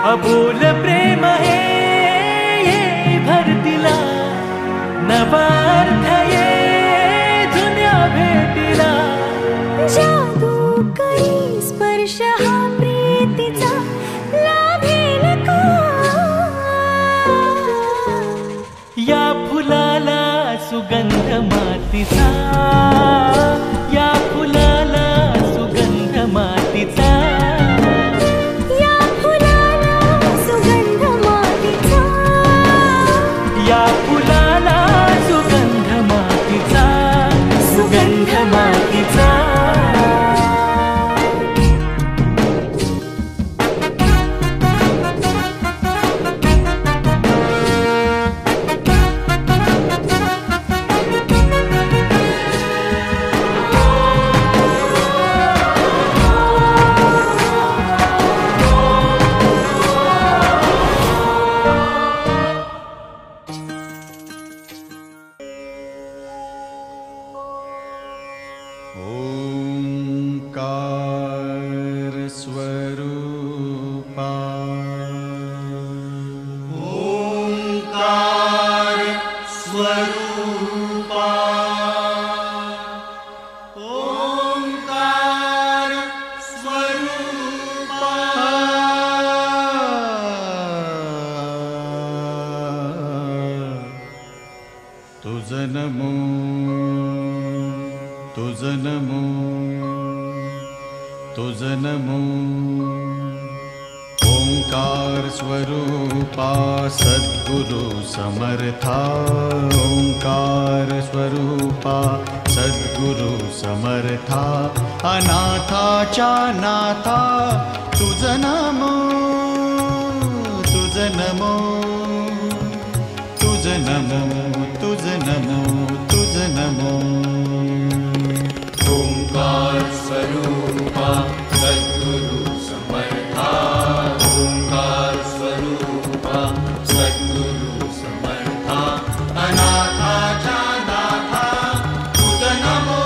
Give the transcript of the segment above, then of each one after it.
अबोल प्रेम हे भरतीला नवा अर्थ ये जुन्या भेटीला जादू करी स्पर्श हा प्रीतीचा लाभेल का या फुलाला सुगंध मातीचा या फुलाला सुगंध मातीचा या फुलाला सुगंध मातीचा सुगंध मातीचा ओंकार स्वरूपा सद्गुरु समर्था ओंकार स्वरूपा सद्गुरु समर्था अनाथाच्या नाथा तुझ नमो तुझ नमो तुझ नमो तुझ नमो तुझ नमो ओंकार स्वरूपा सद्गुरु समर्था ओंकार स्वरूपा सद्गुरु समर्था अनाथाच्या नाथा तुझ नमो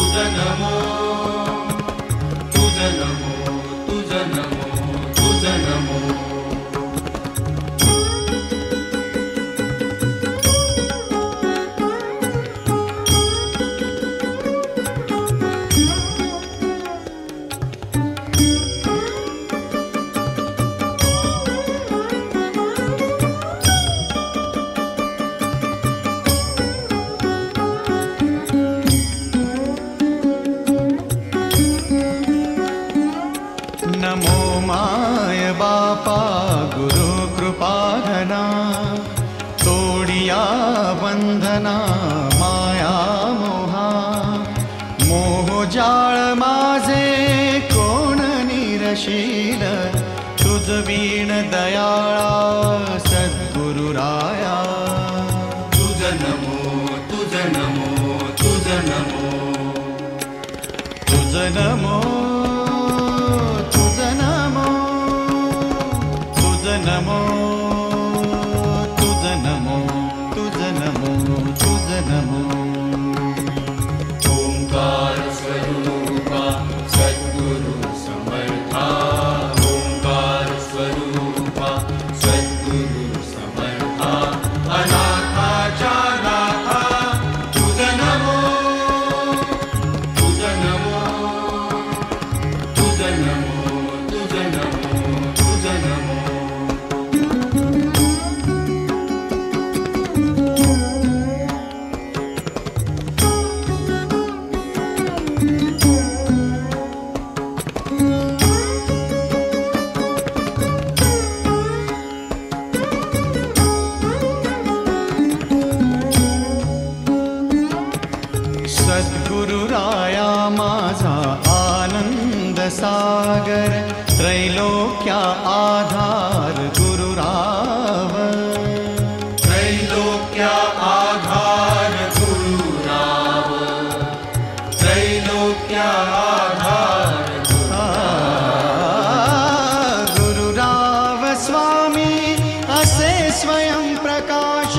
तुझ नमो तुझ नमो तुझ नमो तुझ नमो नमो माय बापा गुरु कृपाधना तोडिया बंधना माया मोहा मोहजाळ माझे कोण निरशील तुझ वीण दयाळा सद्गुरु राया तुझ नमो तुझ नमो तुझ नमो तुझ नमो नमो तुझ नमो तुझ नमो तुझ नमो ओंकार स्वरूपा सद्गुरु समर्था ओंकार स्वरूपा सद्गुरु समर्था अनाथाच्या नाथा तुझ नमो तुझ नमो तुझ नमो तुझ नमो तुझ नमो सद्गुरु राया माझा आनंद सागर त्रैलोक्या आधार गुरुराव त्रैलोक्या आधार गुरुराव त्रैलोक्या आधार गुरुराव स्वामी असे स्वयं प्रकाश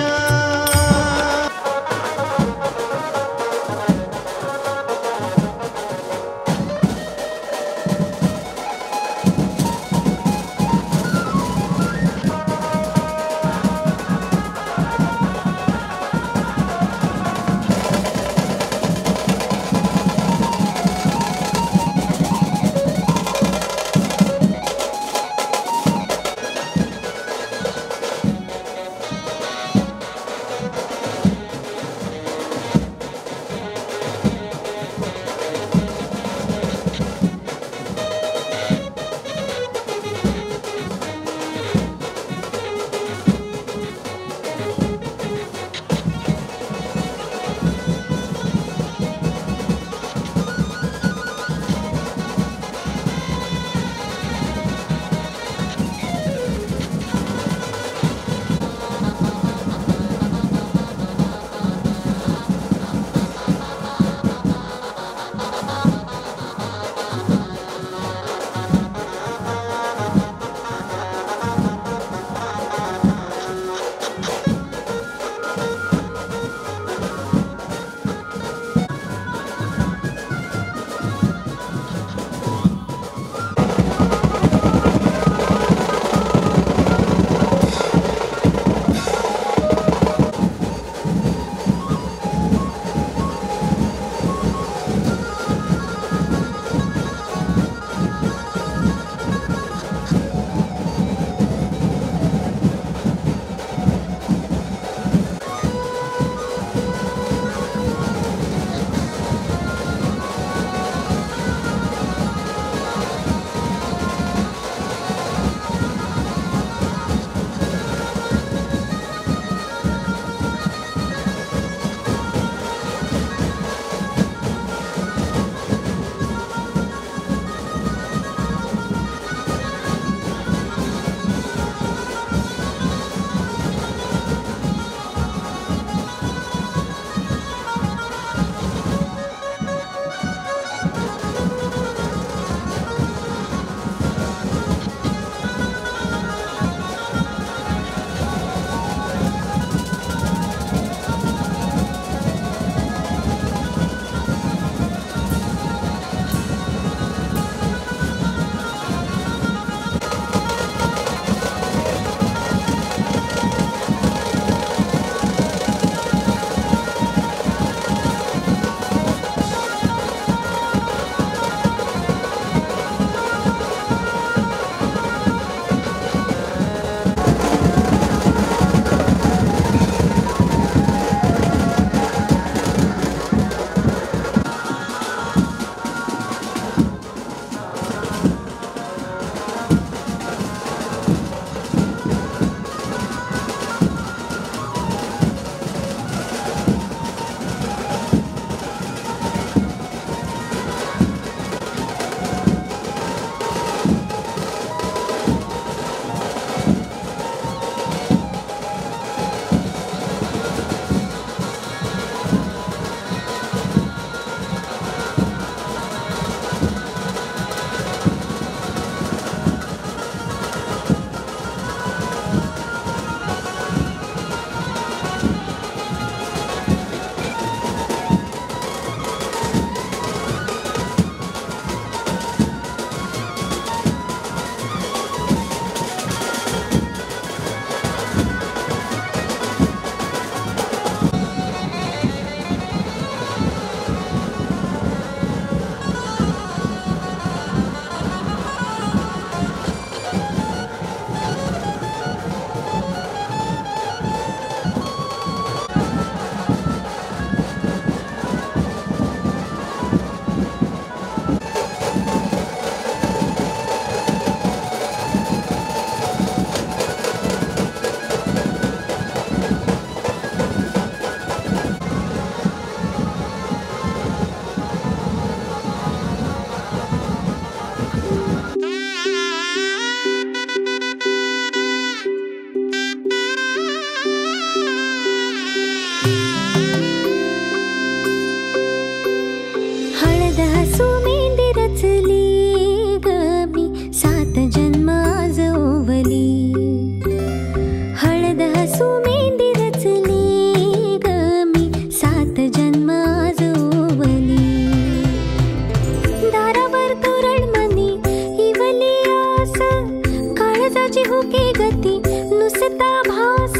माझी होके गती नुसता भास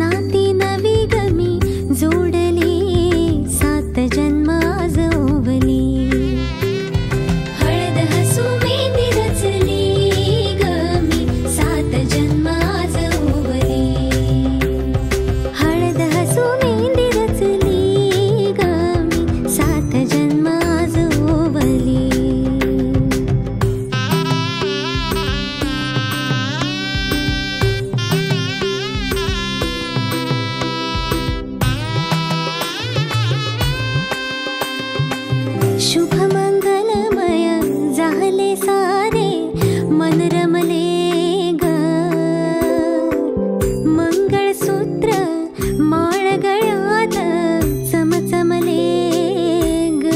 नाती नवी गमी जोडली सात जन्म आज ओवली हळद हसू मेंदी रचली गमी सात जन्म आज ओवली हळद हसू मेंदी रचली गमी सात जन्म आज ओवली शुभ मंगलमय झाले सारे मन रमले ग मंगळसूत्र माळ गळ्यात चमचमले ग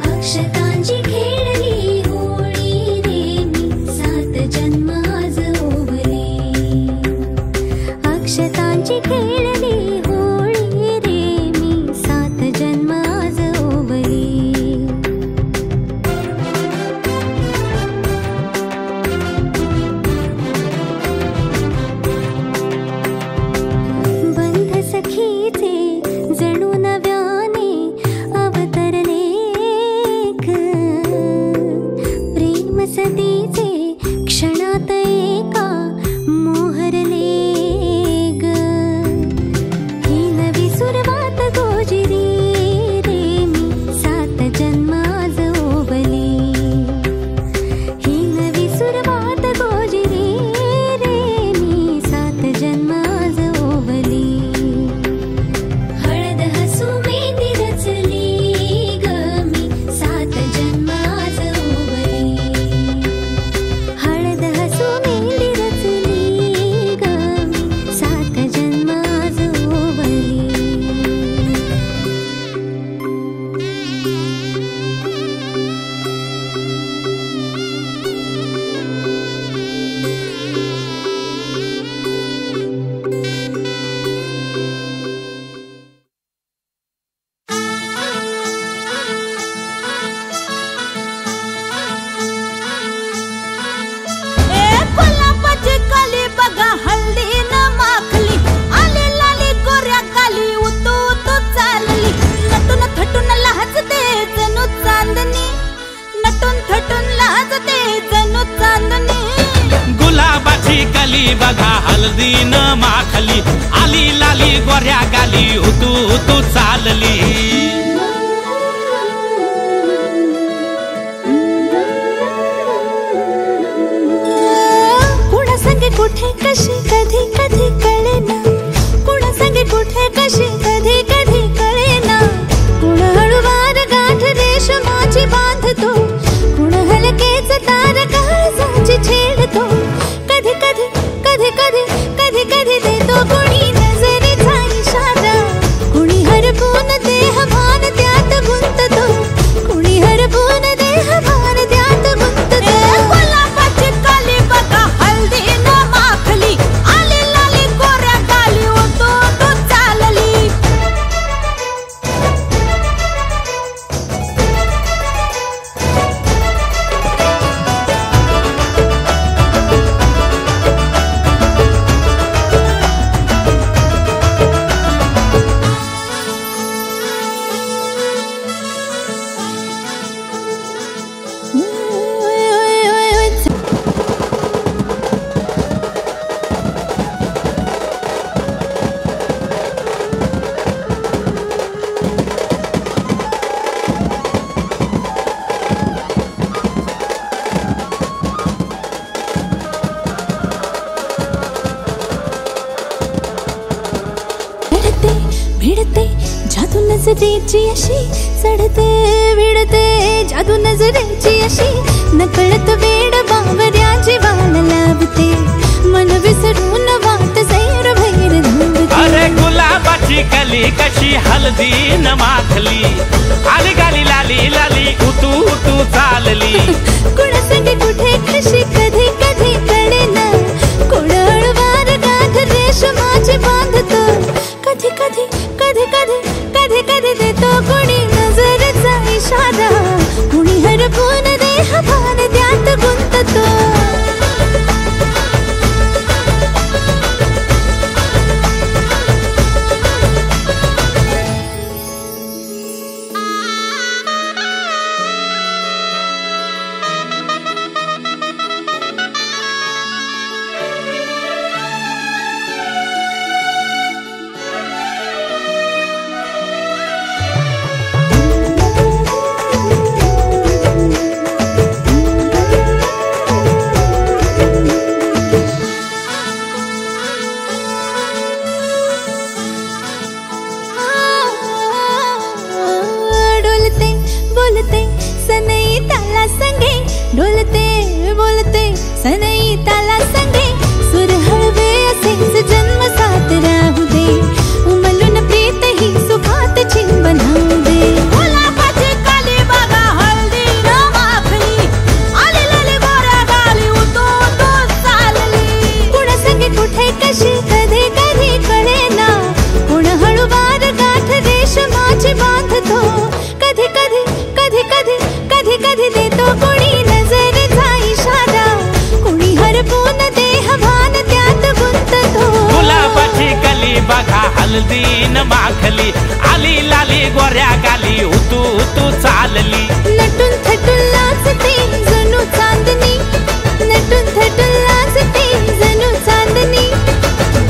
अक्षतांची खेळली होळी रे मी सात जन्म आज ओवली अक्षतांची खेळली होळी रे मी सात जन्म आज ओवली बंध सखीचे जणू नव्याने अवतरले ग प्रेम सतीचे क्षणात एका मोहरले ग ही नवी सुरवात गोजिरी रे मी सात जन्म आज ओवली ही नवी सुरवात गोजिरी रे मी सात जन्म आज ओवली हळद हसू मेंदी रचली ग मी सात जन्म आज ओवली हळद हसू मेंदी रचली ग मी सात जन्म आज ओवली गुलाबाची कली बघा हल्दी न माखली आली लाली गोऱ्या काली उतू उतू चालली नटून थटून लाजते जणू चांदणी नटून थटून लाजते जणू चांदणी गुलाबाची कली बघा हल्दी न माखली आली लाली गोऱ्या गाली उतू उतू चालली कुणा संगे कुठे कशी कधी कधी कळेना कुणा संगे कुठे कशी कधी कधी कळेना कुण हळूवार गाठ रेशमाची बांधतो कुण हलकेच तार काळजाची छेडतो कधी कधी कधी कधी कधी कधी देतो कुणी नजरेचा इशारा कुणी हरपून देह भान त्यात गुंततो कुणी हरपून देह भान त्यात गुंततो गुलाबाची कली बघा हल्दी न माखली आली लाली गोऱ्या काली उतू उतू चालली भिडते भिडते जादू नजरेची अशी चढते विडते जादू नजरेची अशी नकळत वेड बावऱ्या जीवाला लावते मन विसरून वाट सैर भैर धावते अरे गुलाबाची कली कशी हल्दी न माखली आली गाली लाली लाली उतू उतू चालली कुणा संगे कुठे कशी कधी कधी कळेना कुण हळूवार गाठ रेशमाची बांधतो कधी कधी कधी कधी कधी कधी देतो कुणी नजरेचा इशारा कुणी हरपून देह भान त्यात गुंततो हलदीन माखली आली लाली गोऱ्या गाली उतू उतू चालली नटून थटून लाजते जणू चांदणी नटून थटून लाजते जणू चांदणी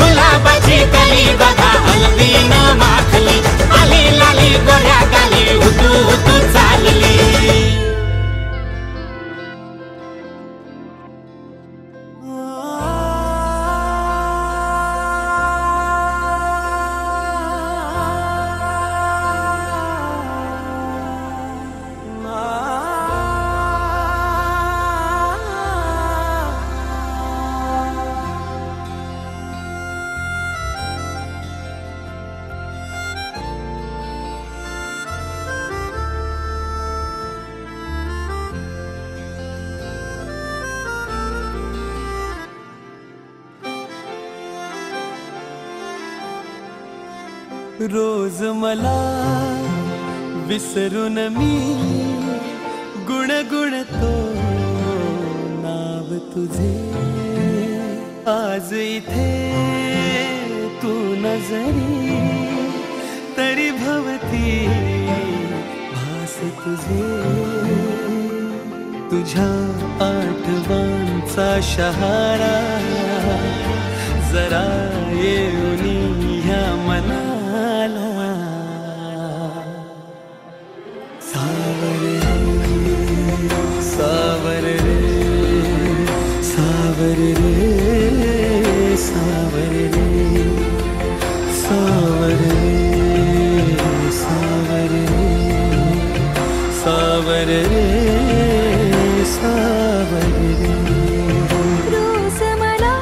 गुलाबाची कली बघा हलदीन माखली आली लाली गोऱ्या गाली उतू उतू चालली रोज मला विसरून मी गुणगुणतो नाव तुझे आज इथे तू नजरी तरी भवती भास तुझे तुझ्या आठवणचा शहारा जरा येऊनी ह्या मना सावर रे सावर रे सावर रे सावर रे सावर रे सावर रे रोज मला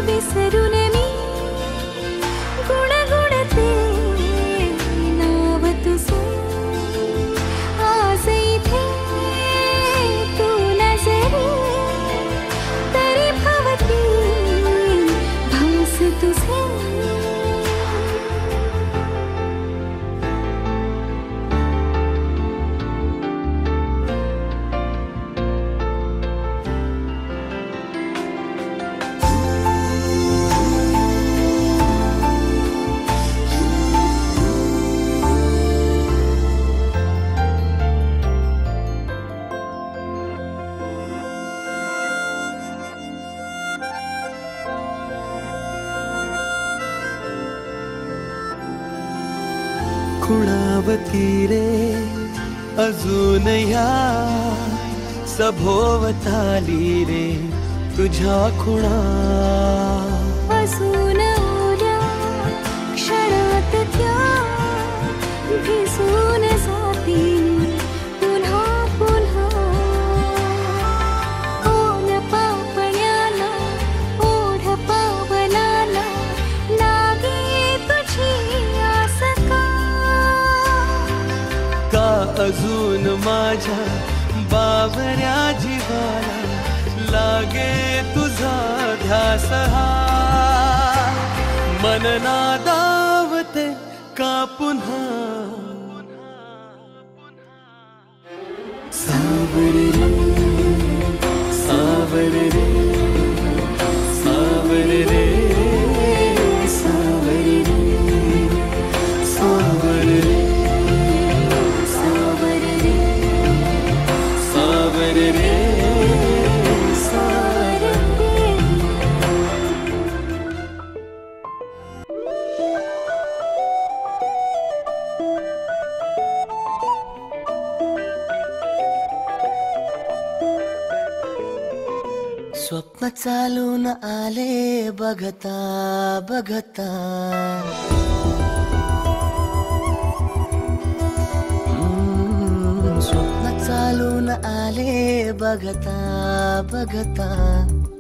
विसरून मी गुणगुणते नाव तुझे आज इथे तू नजरी तरी भवती भास तुझे खुणावती रे अजून या सभोवताली रे तुझ्या खुणा अजून उद्या क्षणात त्या भिजून जातील पुन्हा पुन्हा ओल पापण्याला ओढ पावनाला लागे तुझी आस का अजून माझ्या बावऱ्या जीवाला लागे तुझा ध्यास हा मन नादावते का पुन्हा सावर रे सावर रे सावर रे सावर रे सावर रे सावर रे सावर रे स्वप्न चालून आले बघता बघता स्वप्न चालून आले बघता बघता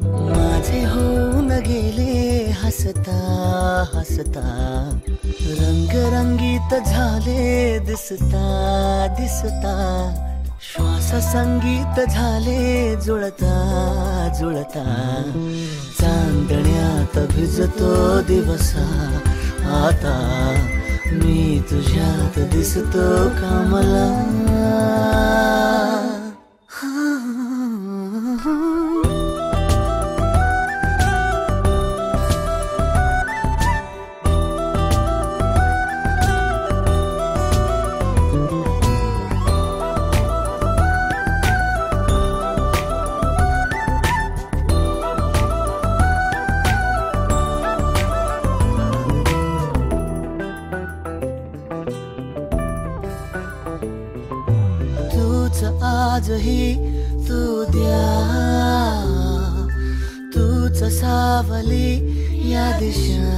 माझे होऊन गेले हसता हसता रंगरंगीत झाले दिसता दिसता श्वास संगीत झाले जुळता जुळता चांदण्यात भिजतो दिवसा आता मी तुझ्यात दिसतो का मला आजही तू द्या तूच सावली या दिशा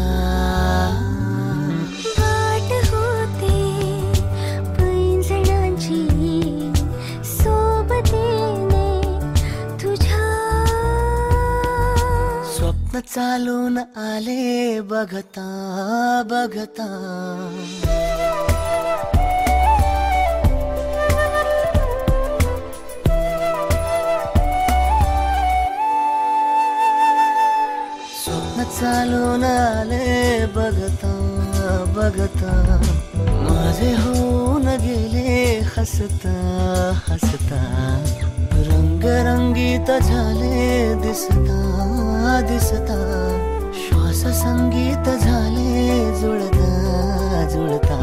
वाट होते पैंजणांची सोबतीने तुझ्या स्वप्न चालून आले बघता बघता स्वप्न चालून आले बघता बघता माझे होऊन गेले हसता हसता रंगरंगीत झाले दिसता दिसता श्वास संगीत झाले जुळता जुळता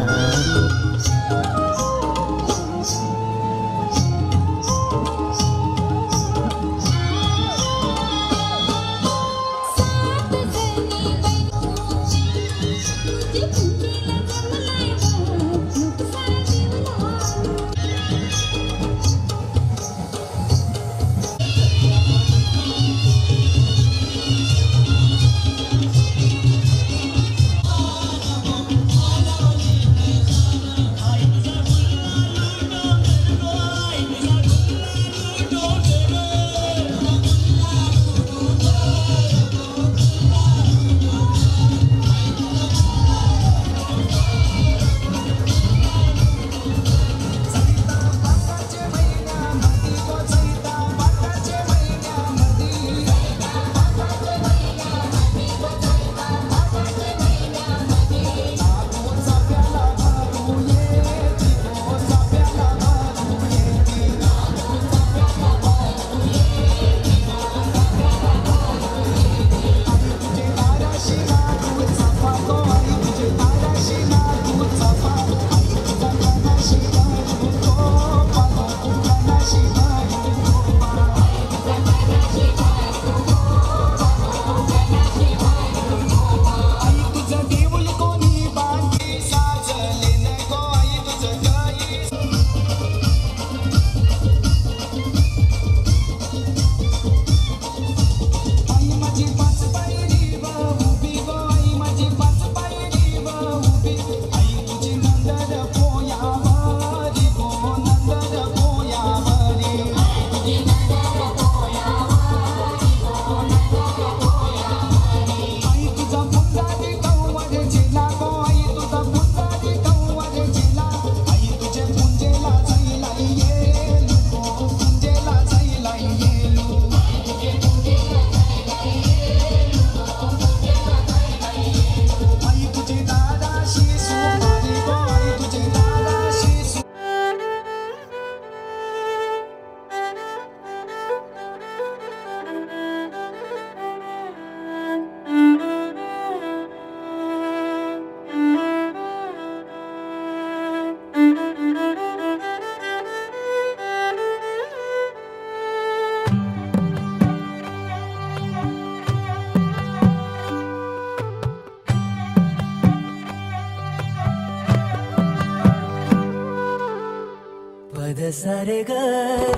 पद सारे ग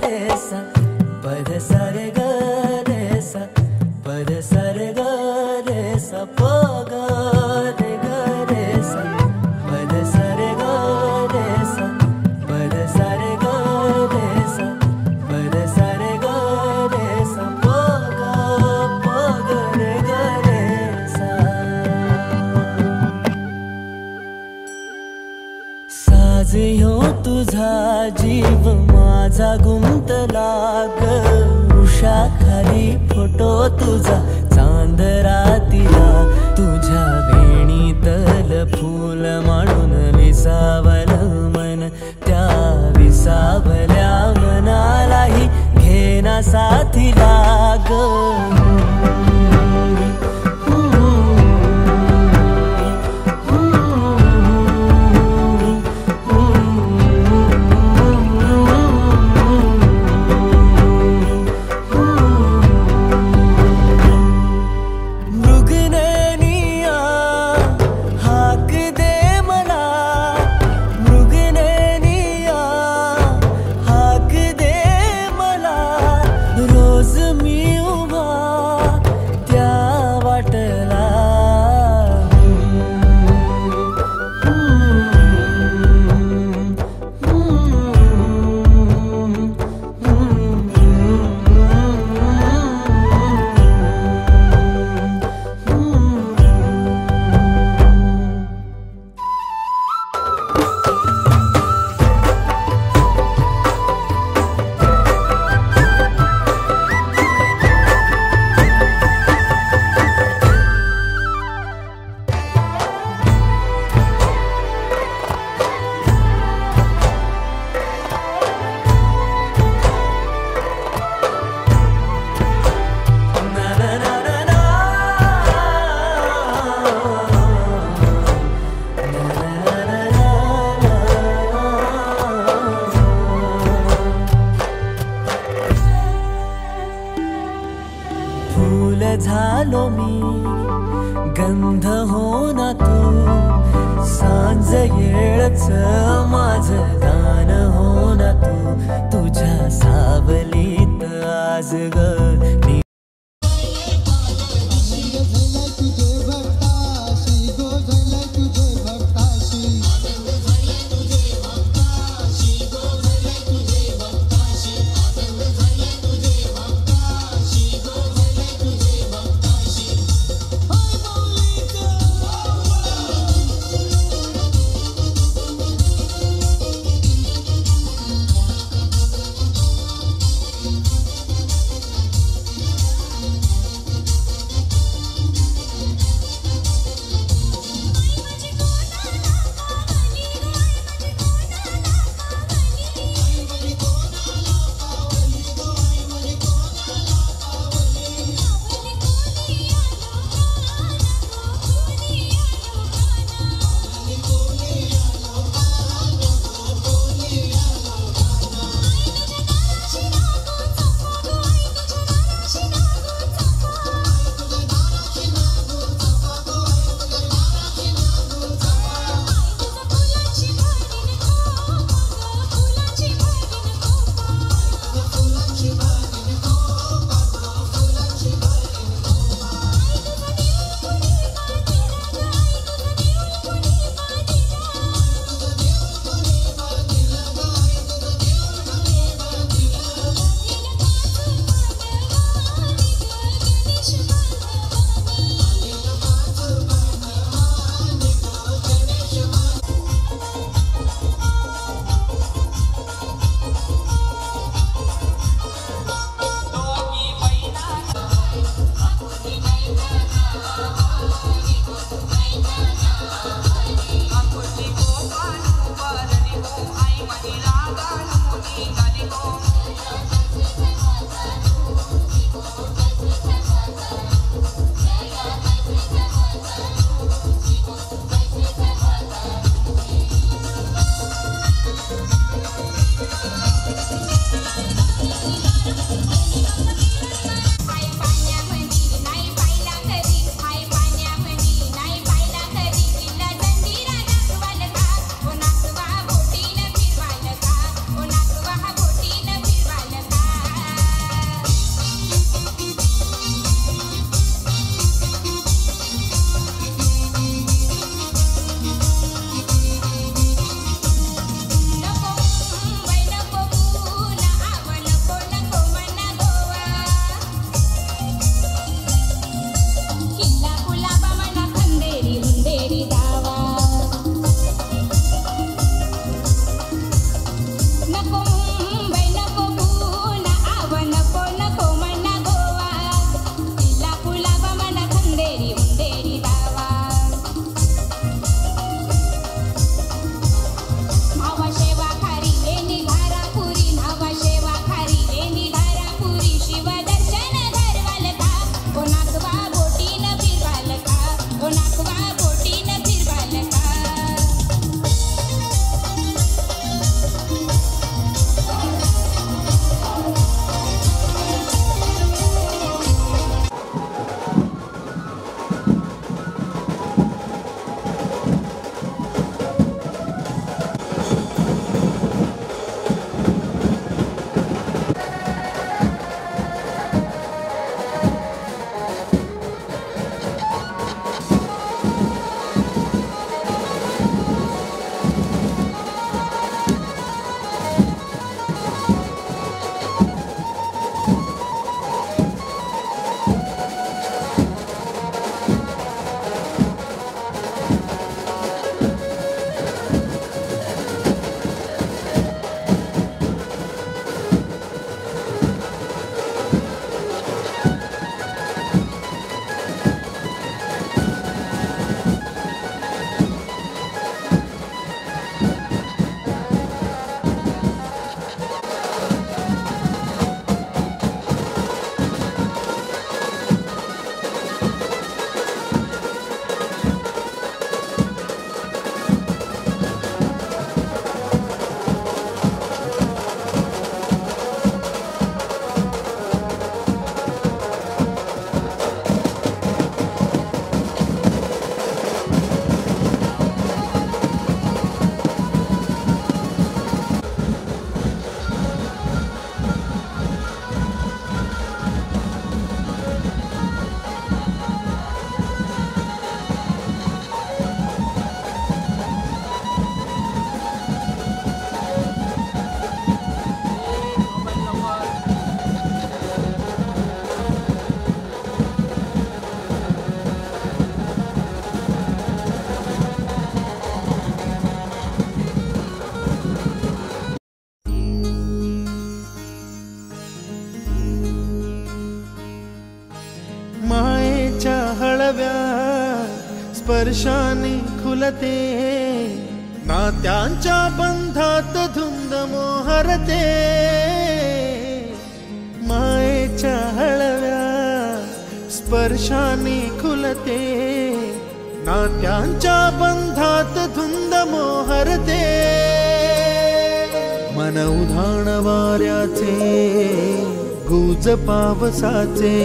रे सा पद सारे ग रे सा पद सारे ग रे सा प ग रे ग रे सा पद सारे ग रे सा पद सारे ग रे सा पद सारे ग रे सा प ग रे ग रे सा साज ह्यो तुझा जीव माझा गुंतला ग वृषाखाली फोटो तुझा चांद रातीला तुझ्या वेणीतल फूल म्हणून विसावल मन त्या विसावल्या मनालाही घेना साथीला ग हाक दे फूल झालो मी गंध हो ना तू सांज येळच माझं गान हो ना तू तुझ्या सावलीत आज ग मायेच्या हळव्या स्पर्शाने खुलते, नात्यांच्या बंधात धुंद मोहरते. मायेच्या हळव्या स्पर्शाने खुलते, नात्यांच्या बंधात धुंद मोहरते. मन उधाण वाऱ्याचे गुज पावसाचे,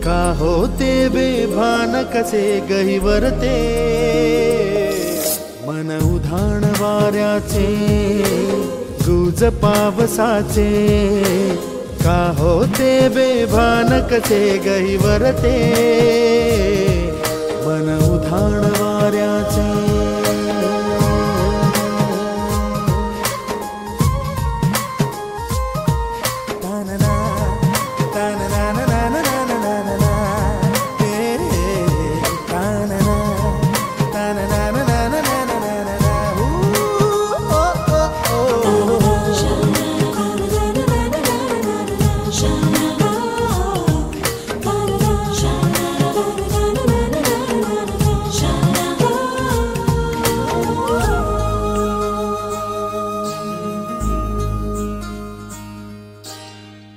का होते बेभान कसे गहिवरते. मन उधाण वाऱ्याचे गुज पावसाचे, का होते बेभान कसे गहिवरते. मन उधाण वाऱ्याचे.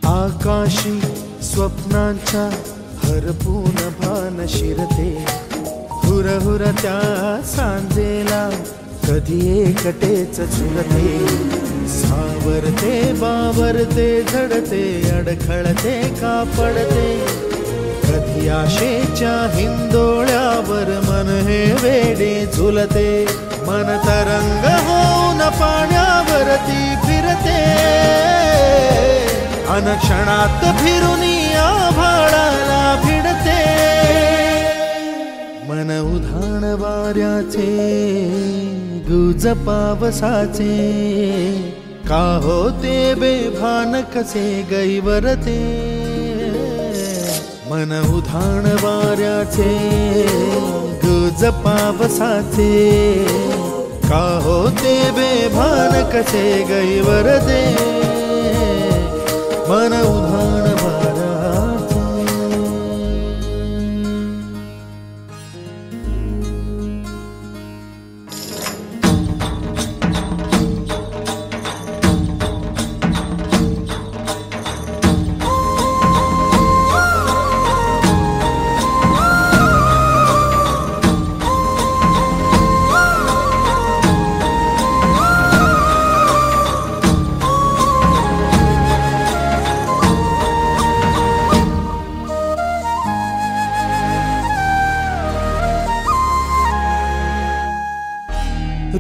आकाशी स्वप्नांच्या हरपून भान शिरते, हुरहुर त्या सांजेला कधी एकटेच झुलते. सावरते बावरते झडते, अडखळते का पडते. कधी आशेच्या हिंदोळ्यावर मन हे वेडे झुलते. मन तरंग होऊन पाण्यावरती फिरते, अनक्षणात फिरुनी आभाळाला भिडते. मन उधाण वाऱ्याचे गुज पावसाचे, का होते बेभान कसे गहिवरते. मन उधाण वाऱ्याचे गुज पावसाचे, का होते बेभान कसे गहिवरते. मन उधाण वाऱ्याचे.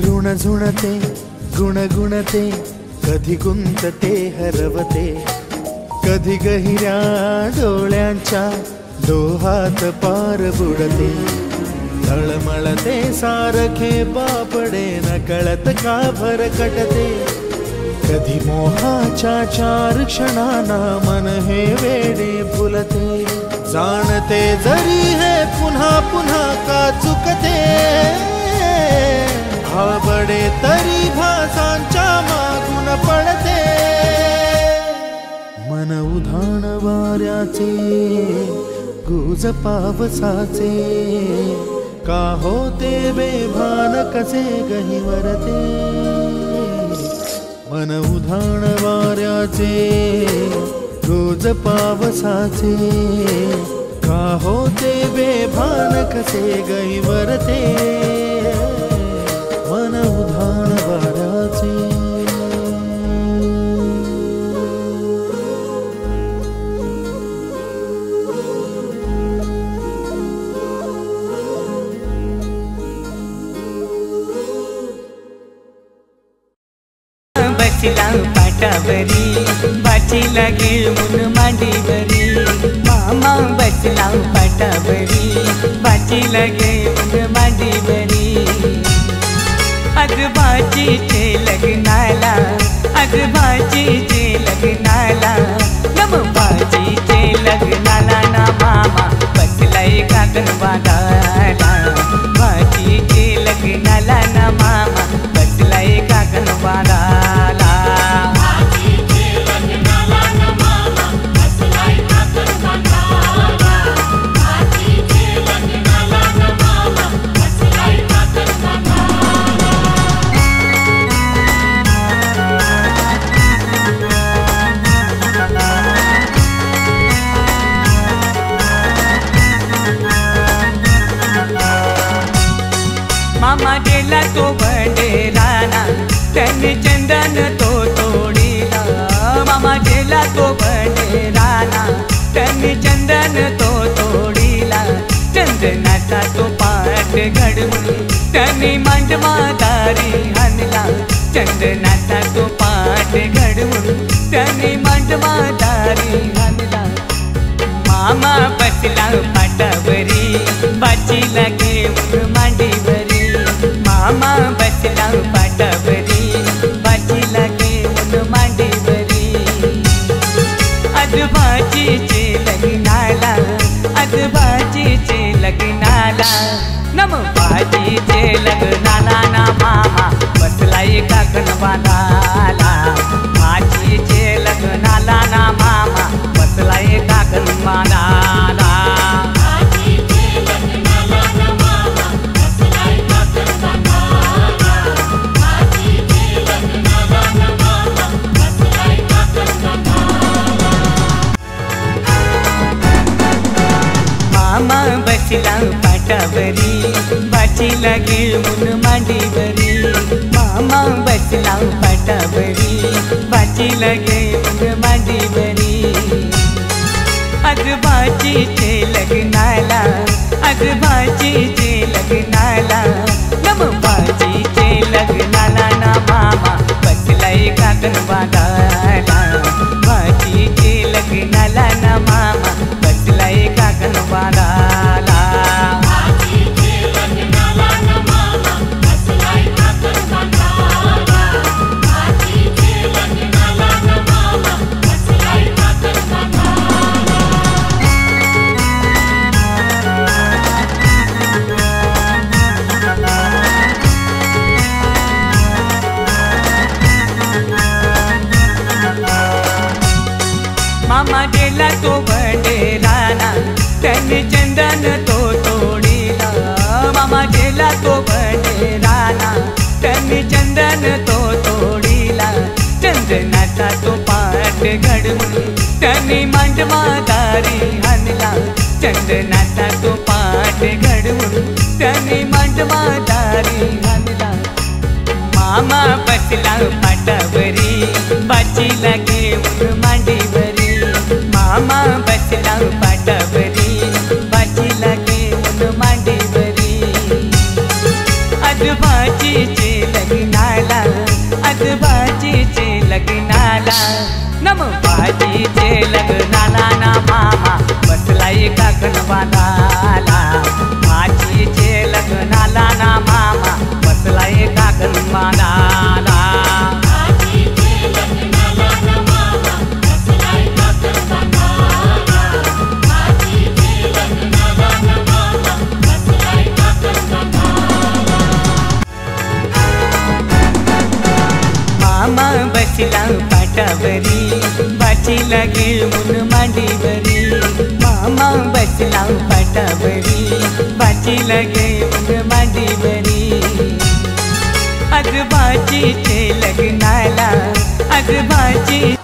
ऋण झुणते गुणगुणते, कधी गुंतते हरवते. कधी गहिऱ्या डोळ्यांच्या डोहात पार बुडते. तळमळते सारखे बापडे, नकळत का भरकटते. कधी मोहाच्या चार क्षणांना मन हे वेडे फुलते. जाणते जरी हे पुन्हा पुन्हा का चुकते. भाबडे तरी भासांच्या मागून पडते. मन उधाण वाऱ्याचे गुज पावसाचे, का होते बेभान कसे गहिवरते. मन उधाण वाऱ्याचे गुज पावसाचे, का होते बेभान कसे गहिवरते. मन उधाण वाऱ्याचे. बसला पाटावरी, बाचीला घेऊन मांडीवरी. मामा बसला पाटावरी, बाचीला घेऊन मांडीवरी. आज बाजीचे लग्नाला, आज बाजीचे लग्नाला, नम बाजीचे लग्नाला ना मामा बसलाय काकण बांधायला. बाजीचे लग्नाला ना मामा बसलाय काकण बांधायला. लग्नाला ना मामा बसलाय काकण बांधायला. तो बंडेराना त्यांनी चंदन तो तोडीला मामा गेला तो बंडेराना त्यांनी चंदन तो तोडीला चंदनाचा तो पाठ घडवून त्यांनी मांडवादारी आणला चंदनाचा तो पाठ घडवून त्यांनी मांडवादारी आणला मामा बसला पाटावरी बाचीला घेऊन मांडीवरी मामा बसला पाटावरी बाचीला घेऊन मांडीवरी आजोबाजीचे लग्नाला आजोबाजीचे लग्नाला नम बाजीचे लग्नाला ना मामा बसला एका गणवानाला बाजीचे लग्नाला ना मामा बसला एका गणवानाला मामा बसला पाटावरी बाचीला घेऊन मांडीवरी मामा बसला पाटावरी बाचीला घेऊन मांडीवरी आजोबाजीचे लग्नाला आजोबाजीचे लग्नाला नम बाजीचे लग्नाला ना मामा बसला एका गणवानाला बाजीचे लग्नाला ना मामा बसला एका गणवानाला मामा गेला तो बंडेराना त्यांनी चंदन तो तोडीला मामा गेला तो बंडेराना त्यांनी चंदन तो तोडीला चंदनाचा तो पाठ घडवून त्यांनी मांडवादारी आणला चंदनाचा तो पाठ घडवून त्यांनी मांडवादारी आणला मामा बसला पाटावरी बाचीला घेऊन मांडीवरी मामा बसला पाटावरी बाचीला घेऊन मांडीवरी आजोबाजीचे लग्नाला आजोबाजीचे लग्नाला नम बाजीचे लग्नाला ना मामा बसला एका गणवानाला बाजीचे लग्नाला ना मामा बसला एका गणवानाला मामा बसला पाटावरी बाचीला घेऊन मांडीवरी मामा बसला पाटावरी बाचीला घेऊन मांडीवरी आजोबाजीचे लग्नाला आजोबाजी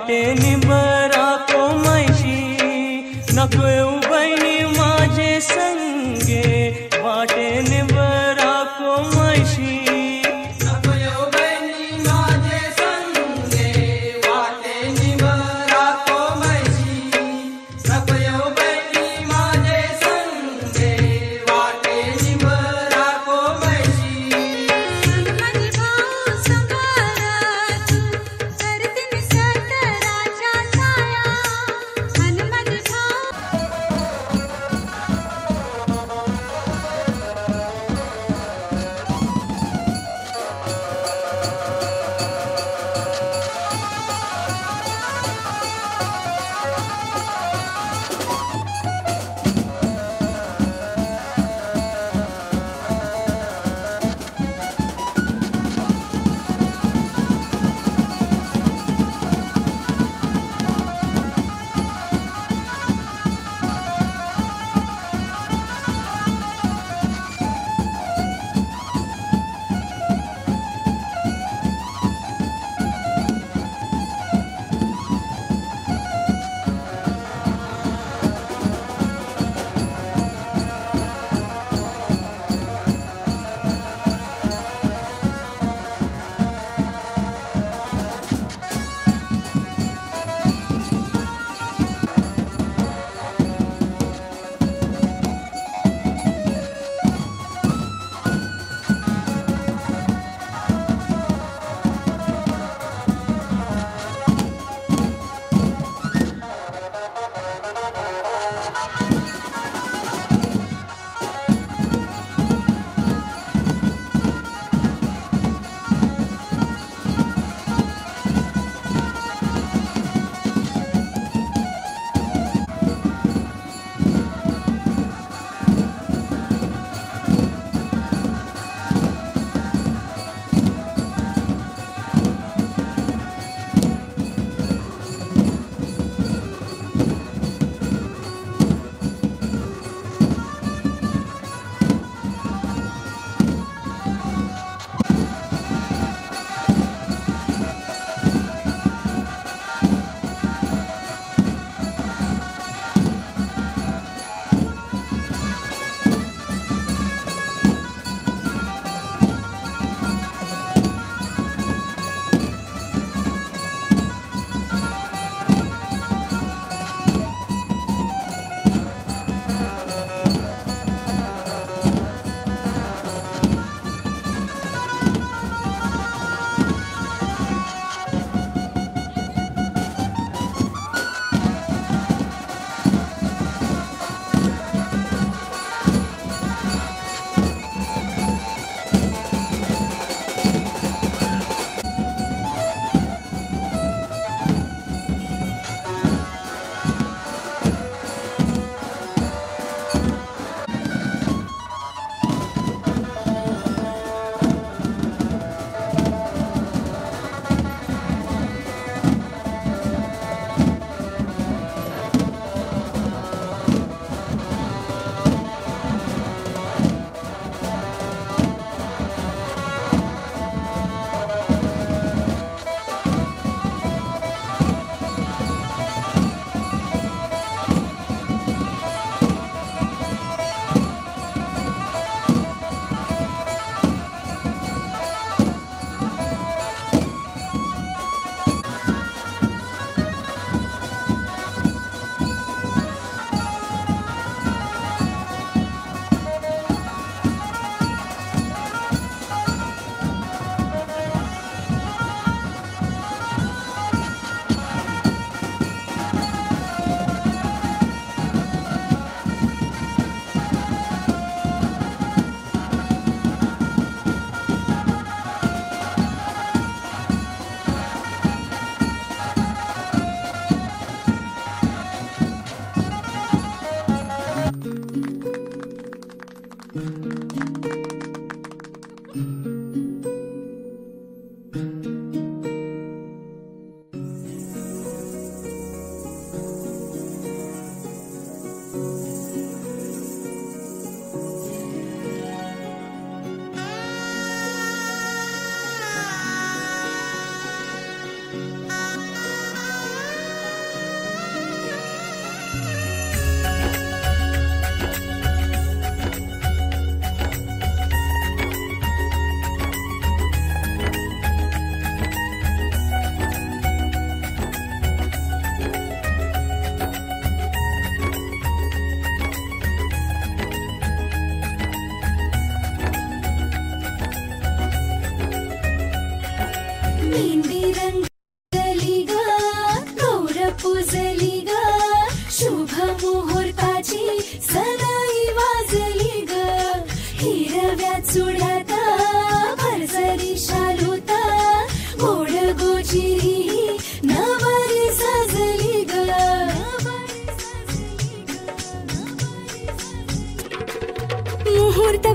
वाटे निबरा को मैशी नको येऊ बहिणी माझे संगे वाटे निबरा को मैशी नको येऊ बहिणी माझे संगे वाटे निबरा को मैशी नको येऊ बहिणी माझे संगे वाटे निबरा को मैशी माझे भाऊ संभारा तू करते मी साताराच्या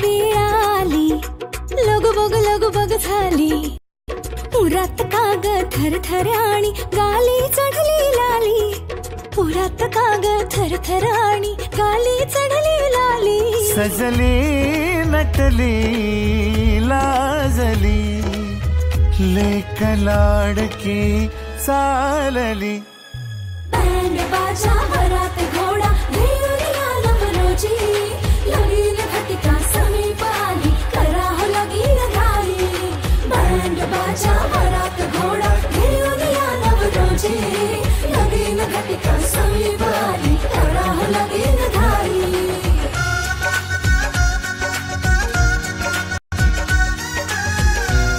वेळ आली, लगू बग झाली. उरात काग थरथर आणि गाली चढली लाली. उरात काग थरथर आणि गाली चढली लाली. सजली नटली लाजली, लेक लाडकी चालली. बँड बाजा वरात घोडा घेऊया लवरोजी. लगीन घटिका समीप आली, करा हो लगीन घाई. बँड बाजा